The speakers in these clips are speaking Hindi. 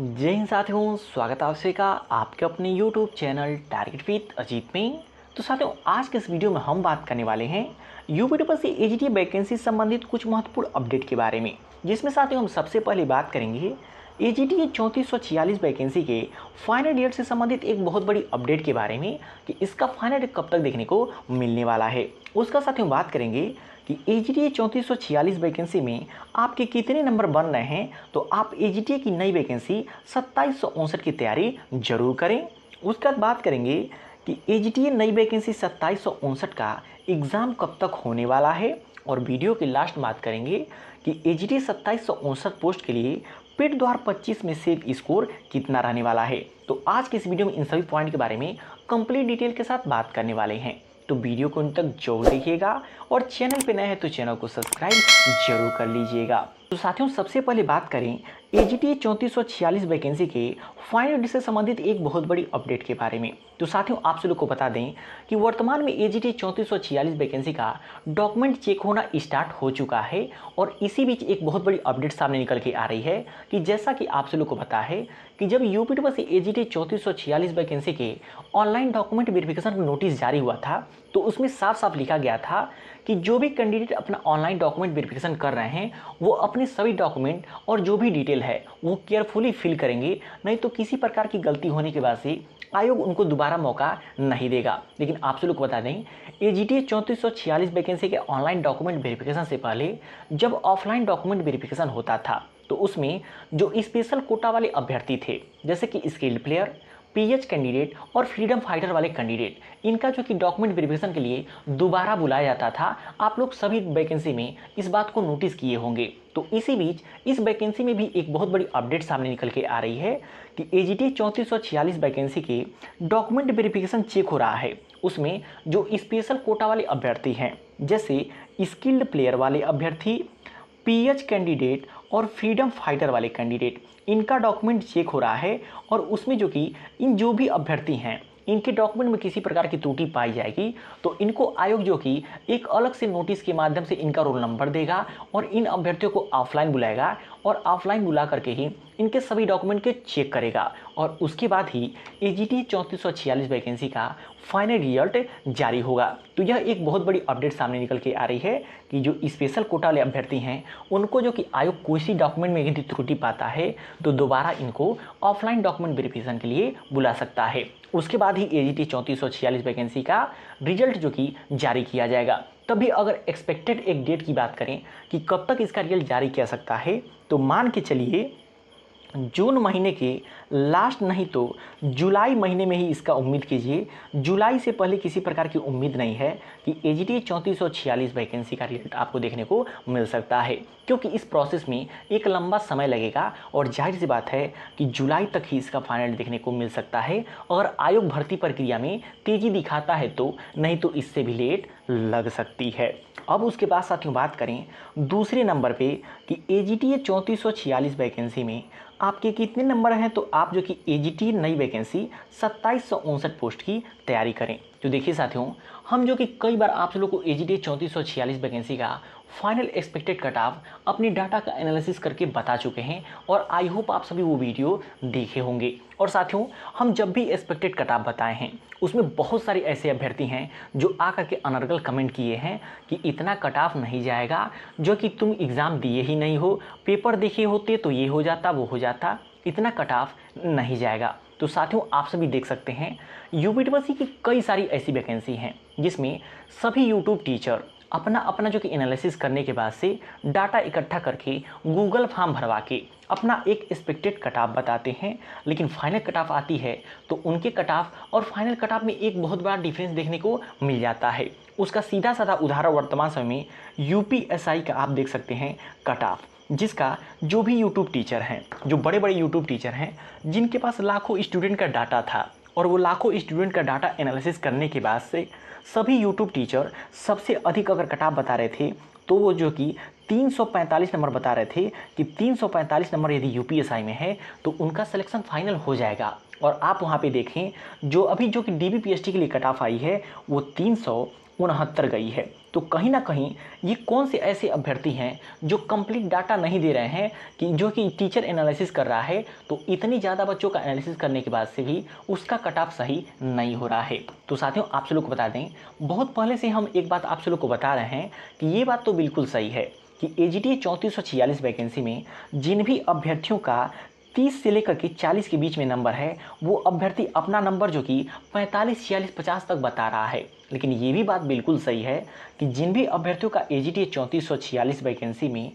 जय हिंद साथियों, स्वागत है आप सभी का आपके अपने YouTube channel target with Ajit में। तो साथियों, आज के इस वीडियो में हम बात करने वाले हैं यूपी पर से एजीटी वैकेंसी संबंधित कुछ महत्वपूर्ण अपडेट के बारे में, जिसमें साथियों हम सबसे पहले बात करेंगे एजीटी 3446 वैकेंसी के फाइनल डेट से संबंधित एक बहुत बड़ी अपडेट के बारे में कि इसका फाइनल डेट कब तक देखने को मिलने वाला है। उसका साथियों बात करेंगे कि एजीटी 3446 वैकेंसी में आपके कितने नंबर बन रहे हैं, तो आप एजीटी की नई वैकेंसी 2759 की तैयारी जरूर करें। उसके बाद बात करेंगे कि एजीटी नई वैकेंसी 2759 का एग्ज़ाम कब तक होने वाला है, और वीडियो के लास्ट बात करेंगे कि एजीटी 2759 पोस्ट के लिए पेट द्वार 25 में सेव स्कोर कितना रहने वाला है। तो आज के इस वीडियो में इन सभी पॉइंट के बारे में कंप्लीट डिटेल के साथ बात करने वाले हैं, तो वीडियो को अंत तक जरूर देखिएगा और चैनल पे नए हैं तो चैनल को सब्सक्राइब जरूर कर लीजिएगा। तो साथियों, सबसे पहले बात करें एजीटी 3446 वैकेंसी के फाइनल डेट से संबंधित एक बहुत बड़ी अपडेट के बारे में। तो साथियों, आप सभी लोग को बता दें कि वर्तमान में एजीटी 3446 वैकेंसी का डॉक्यूमेंट चेक होना स्टार्ट हो चुका है, और इसी बीच एक बहुत बड़ी अपडेट सामने निकल के आ रही है कि जैसा कि आप सभी लोग को पता है कि जब यूपी पर से एजीटी 3446 वैकेंसी के ऑनलाइन डॉक्यूमेंट वेरिफिकेशन का नोटिस जारी हुआ था, तो उसमें साफ साफ लिखा गया था कि जो भी कैंडिडेट अपना ऑनलाइन डॉक्यूमेंट वेरिफिकेशन कर रहे हैं वो अपने सभी डॉक्यूमेंट और जो भी डिटेल है वो केयरफुली फिल करेंगे, नहीं तो किसी प्रकार की गलती होने के बाद से आयोग उनको दोबारा मौका नहीं देगा। लेकिन आप सभी लोग को बता दें, एजीटी 3446 वैकेंसी के ऑनलाइन डॉक्यूमेंट वेरिफिकेशन से पहले जब ऑफलाइन डॉक्यूमेंट वेरिफिकेशन होता था, तो उसमें जो स्पेशल कोटा वाले अभ्यर्थी थे, जैसे कि स्किल्ड प्लेयर, पीएच कैंडिडेट और फ्रीडम फाइटर वाले कैंडिडेट, इनका जो कि डॉक्यूमेंट वेरिफिकेशन के लिए दोबारा बुलाया जाता था। आप लोग सभी वैकेंसी में इस बात को नोटिस किए होंगे। तो इसी बीच इस वैकेंसी में भी एक बहुत बड़ी अपडेट सामने निकल के आ रही है कि एजीटी 3446 वैकेंसी के डॉक्यूमेंट वेरिफिकेशन चेक हो रहा है। उसमें जो स्पेशल कोटा वाले अभ्यर्थी हैं, जैसे स्किल्ड प्लेयर वाले अभ्यर्थी, पीएच कैंडिडेट और फ्रीडम फाइटर वाले कैंडिडेट, इनका डॉक्यूमेंट चेक हो रहा है। और उसमें जो कि इन जो भी अभ्यर्थी हैं, इनके डॉक्यूमेंट में किसी प्रकार की त्रुटि पाई जाएगी तो इनको आयोग जो कि एक अलग से नोटिस के माध्यम से इनका रोल नंबर देगा और इन अभ्यर्थियों को ऑफलाइन बुलाएगा, और ऑफलाइन बुला करके ही इनके सभी डॉक्यूमेंट के चेक करेगा, और उसके बाद ही एजीटी 3446 वैकेंसी का फाइनल रिजल्ट जारी होगा। तो यह एक बहुत बड़ी अपडेट सामने निकल के आ रही है कि जो स्पेशल कोटा वाले अभ्यर्थी हैं उनको जो कि आयोग कोई सी डॉक्यूमेंट में यदि त्रुटि पाता है तो दोबारा इनको ऑफलाइन डॉक्यूमेंट वेरिफिकेशन के लिए बुला सकता है। उसके बाद ही एजीटी 3446 वैकेंसी का रिजल्ट जो कि जारी किया जाएगा। तभी अगर एक्सपेक्टेड एक डेट की बात करें कि कब तक इसका रिजल्ट जारी किया सकता है, तो मान के चलिए जून महीने के लास्ट नहीं तो जुलाई महीने में ही इसका उम्मीद कीजिए। जुलाई से पहले किसी प्रकार की उम्मीद नहीं है कि एजीटी 3446 वैकेंसी का रिजल्ट आपको देखने को मिल सकता है, क्योंकि इस प्रोसेस में एक लंबा समय लगेगा, और जाहिर सी बात है कि जुलाई तक ही इसका फाइनल देखने को मिल सकता है। अगर आयोग भर्ती प्रक्रिया में तेज़ी दिखाता है तो, नहीं तो इससे भी लेट लग सकती है। अब उसके बाद साथियों बात करें दूसरे नंबर पे कि एजीटी 3446 वैकेंसी में आपके कितने नंबर हैं, तो आप जो कि एजीटी नई वैकेंसी 2759 पोस्ट की तैयारी करें। तो देखिए साथियों, हम जो कि कई बार आप लोगों को एजीटी 3446 वैकेंसी का फाइनल एक्सपेक्टेड कट ऑफ अपनी डाटा का एनालिसिस करके बता चुके हैं, और आई होप आप सभी वो वीडियो देखे होंगे। और साथियों, हम जब भी एक्सपेक्टेड कट ऑफ बताए हैं उसमें बहुत सारे ऐसे अभ्यर्थी हैं जो आकर के अनर्गल कमेंट किए हैं कि इतना कट ऑफ नहीं जाएगा, जो कि तुम एग्ज़ाम दिए ही नहीं हो, पेपर देखे होते तो ये हो जाता वो हो जाता, इतना कट ऑफ नहीं जाएगा। तो साथियों, आप सभी देख सकते हैं यूपीटीपीएससी की कई सारी ऐसी वैकेंसी हैं जिसमें सभी यूट्यूब टीचर अपना अपना जो कि एनालिसिस करने के बाद से डाटा इकट्ठा करके गूगल फॉर्म भरवा के अपना एक एक्सपेक्टेड कट ऑफ बताते हैं, लेकिन फाइनल कट ऑफ आती है तो उनके कट ऑफ और फाइनल कट ऑफ में एक बहुत बड़ा डिफरेंस देखने को मिल जाता है। उसका सीधा साधा उदाहरण वर्तमान समय में यूपीएसआई का आप देख सकते हैं कट ऑफ, जिसका जो भी यूट्यूब टीचर हैं, जो बड़े बड़े यूट्यूब टीचर हैं जिनके पास लाखों स्टूडेंट का डाटा था, और वो लाखों स्टूडेंट का डाटा एनालिसिस करने के बाद से सभी यूट्यूब टीचर सबसे अधिक अगर कट ऑफ बता रहे थे तो वो जो कि 345 नंबर बता रहे थे कि 345 नंबर यदि यूपीएसआई में है तो उनका सिलेक्शन फाइनल हो जाएगा। और आप वहाँ पे देखें जो अभी जो कि डीबीपीएसटी के लिए कट ऑफ आई है वो 69 गई है। तो कहीं ना कहीं ये कौन से ऐसे अभ्यर्थी हैं जो कंप्लीट डाटा नहीं दे रहे हैं, कि जो कि टीचर एनालिसिस कर रहा है तो इतनी ज़्यादा बच्चों का एनालिसिस करने के बाद से भी उसका कट ऑफ सही नहीं हो रहा है। तो साथियों आप सभी लोग को बता दें, बहुत पहले से हम एक बात आप सभी लोग को बता रहे हैं कि ये बात तो बिल्कुल सही है कि AGTA 3446 वैकेंसी में जिन भी अभ्यर्थियों का 30 से लेकर के 40 के बीच में नंबर है, वो अभ्यर्थी अपना नंबर जो कि 45, 46, 50 तक बता रहा है। लेकिन ये भी बात बिल्कुल सही है कि जिन भी अभ्यर्थियों का AGTA 3446 वैकेंसी में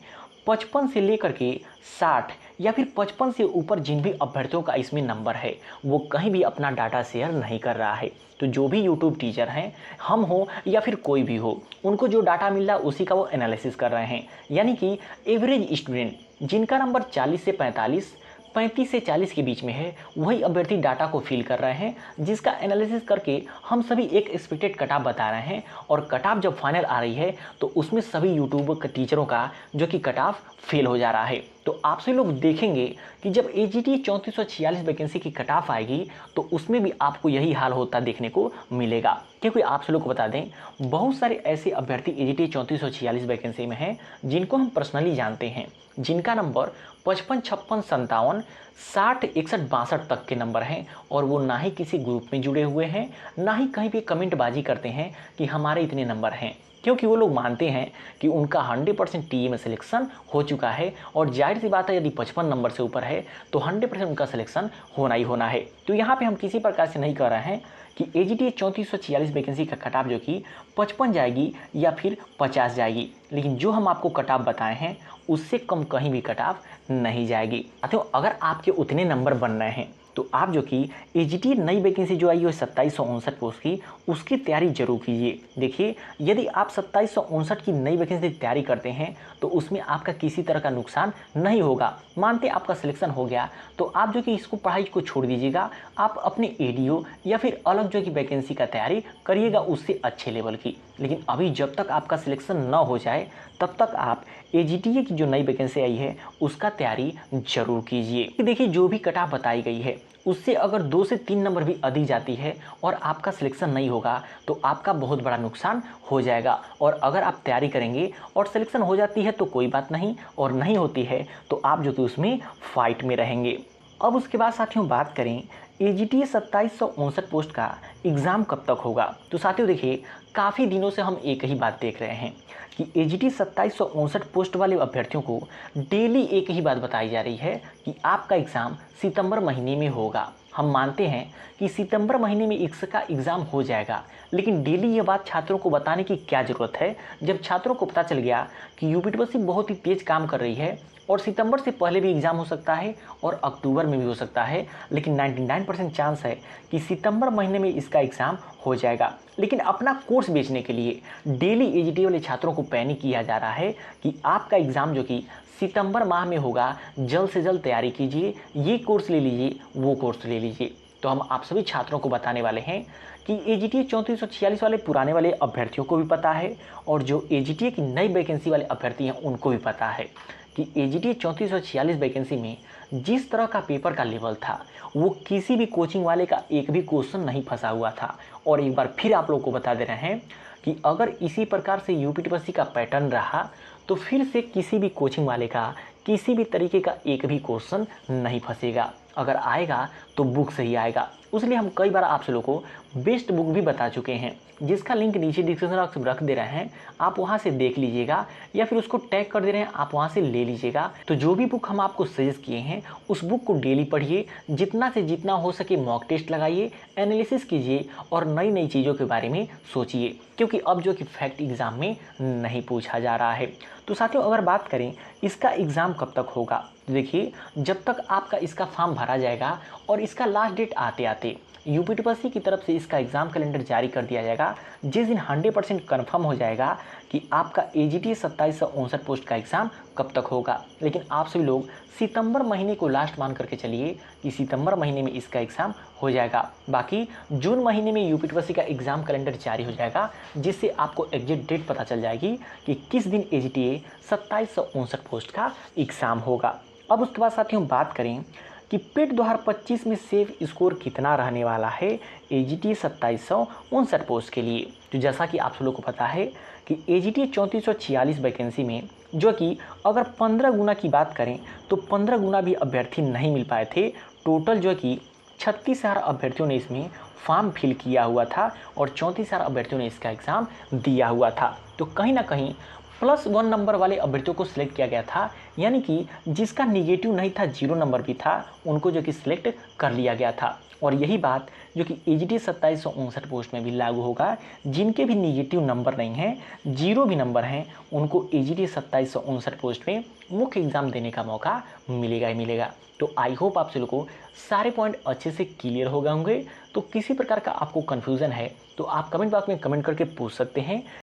55 से लेकर के 60 या फिर 55 से ऊपर जिन भी अभ्यर्थियों का इसमें नंबर है, वो कहीं भी अपना डाटा शेयर नहीं कर रहा है। तो जो भी यूट्यूब टीचर हैं, हम हो या फिर कोई भी हो, उनको जो डाटा मिल रहा है उसी का वो एनालिसिस कर रहे हैं। यानी कि एवरेज स्टूडेंट जिनका नंबर 40 से 45, 35 से 40 के बीच में है, वही अभ्यर्थी डाटा को फिल कर रहे हैं, जिसका एनालिसिस करके हम सभी एक एक्सपेक्टेड कट ऑफ बता रहे हैं। और कट ऑफ जब फाइनल आ रही है तो उसमें सभी यूट्यूब के टीचरों का जो कि कट ऑफ फेल हो जा रहा है। तो आप सभी लोग देखेंगे कि जब AGTA 3446 वैकेंसी की कट ऑफ आएगी तो उसमें भी आपको यही हाल होता देखने को मिलेगा। क्योंकि आप सभी लोग को बता दें, बहुत सारे ऐसे अभ्यर्थी AGTA 3446 वैकेंसी में हैं जिनको हम पर्सनली जानते हैं, जिनका नंबर 55, 56, 57, 60, 61, 62 तक के नंबर हैं और वो ना ही किसी ग्रुप में जुड़े हुए हैं, ना ही कहीं भी कमेंटबाजी करते हैं कि हमारे इतने नंबर हैं। क्योंकि वो लोग मानते हैं कि उनका 100% टीए में सिलेक्शन हो चुका है और जाहिर सी बात है यदि 55 नंबर से ऊपर है तो 100% उनका सिलेक्शन होना ही होना है। तो यहाँ पे हम किसी प्रकार से नहीं कह रहे हैं कि AGTA 3446 वैकेंसी का कट ऑफ जो कि 55 जाएगी या फिर 50 जाएगी, लेकिन जो हम आपको कट ऑफ बताए हैं उससे कम कहीं भी कट ऑफ नहीं जाएगी। तो अगर आपके उतने नंबर बन रहे हैं तो आप जो कि AGTA नई वैकेंसी जो आई है 2759 पोस्ट की, उसकी तैयारी जरूर कीजिए। देखिए, यदि आप 2759 की नई वैकेंसी की तैयारी करते हैं तो उसमें आपका किसी तरह का नुकसान नहीं होगा। मानते आपका सिलेक्शन हो गया तो आप जो कि इसको पढ़ाई को छोड़ दीजिएगा, आप अपने ADO या फिर अलग जो कि वैकेंसी का तैयारी करिएगा उससे अच्छे लेवल की। लेकिन अभी जब तक आपका सिलेक्शन न हो जाए तब तक आप AGTA की जो नई वैकेंसी आई है उसका तैयारी जरूर कीजिए। देखिए, जो भी कट ऑफ बताई गई है उससे अगर 2 से 3 नंबर भी अधिक जाती है और आपका सिलेक्शन नहीं होगा तो आपका बहुत बड़ा नुकसान हो जाएगा। और अगर आप तैयारी करेंगे और सिलेक्शन हो जाती है तो कोई बात नहीं, और नहीं होती है तो आप जो कि उसमें फाइट में रहेंगे। अब उसके बाद साथियों बात करें AGTA 2759 पोस्ट का एग्ज़ाम कब तक होगा। तो साथियों देखिए, काफ़ी दिनों से हम एक ही बात देख रहे हैं कि AGTA 2759 पोस्ट वाले अभ्यर्थियों को डेली एक ही बात बताई जा रही है कि आपका एग्ज़ाम सितंबर महीने में होगा। हम मानते हैं कि सितंबर महीने में इसका एग्ज़ाम हो जाएगा, लेकिन डेली ये बात छात्रों को बताने की क्या ज़रूरत है, जब छात्रों को पता चल गया कि यूपीटीपीएससी बहुत ही तेज़ काम कर रही है और सितंबर से पहले भी एग्ज़ाम हो सकता है और अक्टूबर में भी हो सकता है, लेकिन 99% चांस है कि सितंबर महीने में इसका एग्ज़ाम हो जाएगा। लेकिन अपना कोर्स बेचने के लिए डेली AGTA वाले छात्रों को पैनिक किया जा रहा है कि आपका एग्ज़ाम जो कि सितंबर माह में होगा, जल्द से जल्द तैयारी कीजिए, ये कोर्स ले लीजिए, वो कोर्स ले लीजिए। तो हम आप सभी छात्रों को बताने वाले हैं कि AGTA 3446 वाले पुराने वाले अभ्यर्थियों को भी पता है और जो AGTA की नई वैकेंसी वाले अभ्यर्थी हैं उनको भी पता है कि AGTA 3446 वैकेंसी में जिस तरह का पेपर का लेवल था वो किसी भी कोचिंग वाले का एक भी क्वेश्चन नहीं फंसा हुआ था। और एक बार फिर आप लोगों को बता दे रहे हैं कि अगर इसी प्रकार से यूपीटीपीएससी का पैटर्न रहा तो फिर से किसी भी कोचिंग वाले का किसी भी तरीके का एक भी क्वेश्चन नहीं फंसेगा। अगर आएगा तो बुक से ही आएगा। इसलिए हम कई बार आप सभी लोगों को बेस्ट बुक भी बता चुके हैं, जिसका लिंक नीचे डिस्क्रिप्शन बॉक्स में रख दे रहे हैं, आप वहां से देख लीजिएगा या फिर उसको टैग कर दे रहे हैं, आप वहां से ले लीजिएगा। तो जो भी बुक हम आपको सजेस्ट किए हैं उस बुक को डेली पढ़िए, जितना से जितना हो सके मॉक टेस्ट लगाइए, एनालिसिस कीजिए और नई नई चीज़ों के बारे में सोचिए, क्योंकि अब जो कि फैक्ट एग्ज़ाम में नहीं पूछा जा रहा है। तो साथियों, अगर बात करें इसका एग्ज़ाम कब तक होगा, तो देखिए, जब तक आपका इसका फॉर्म भरा जाएगा और इसका लास्ट डेट आते आते यूपीटीपीएससी की तरफ से इसका एग्ज़ाम कैलेंडर जारी कर दिया जाएगा, जिस दिन 100% कन्फर्म हो जाएगा कि आपका AGTA 2759 पोस्ट का एग्ज़ाम कब तक होगा। लेकिन आप सभी लोग सितंबर महीने को लास्ट मान करके चलिए कि सितंबर महीने में इसका एग्ज़ाम हो जाएगा। बाकी जून महीने में यूपीटीपीएससी का एग्ज़ाम कैलेंडर जारी हो जाएगा, जिससे आपको एग्जैक्ट डेट पता चल जाएगी कि किस दिन AGTA 2759 पोस्ट का एग्ज़ाम होगा। अब उसके बाद साथियों बात करें कि पेट 2025 में सेफ स्कोर कितना रहने वाला है AGT 2759 पोस्ट के लिए। तो जैसा कि आप सब लोग को पता है कि AGT 3446 वैकेंसी में जो कि अगर 15 गुना की बात करें तो 15 गुना भी अभ्यर्थी नहीं मिल पाए थे। टोटल जो कि 36,000 अभ्यर्थियों ने इसमें फॉर्म फिल किया हुआ था और 34,000 अभ्यर्थियों ने इसका एग्ज़ाम दिया हुआ था। तो कहीं ना कहीं +1 नंबर वाले अभ्यर्थियों को सिलेक्ट किया गया था, यानी कि जिसका निगेटिव नहीं था, 0 नंबर भी था, उनको जो कि सिलेक्ट कर लिया गया था। और यही बात जो कि AGT 2759 पोस्ट में भी लागू होगा। जिनके भी निगेटिव नंबर नहीं हैं, 0 भी नंबर हैं, उनको AGT 2759 पोस्ट में मुख्य एग्ज़ाम देने का मौका मिलेगा ही मिलेगा। तो आई होप आप सभी को सारे पॉइंट अच्छे से क्लियर हो गए होंगे। तो किसी प्रकार का आपको कन्फ्यूज़न है तो आप कमेंट बॉक्स में कमेंट करके पूछ सकते हैं।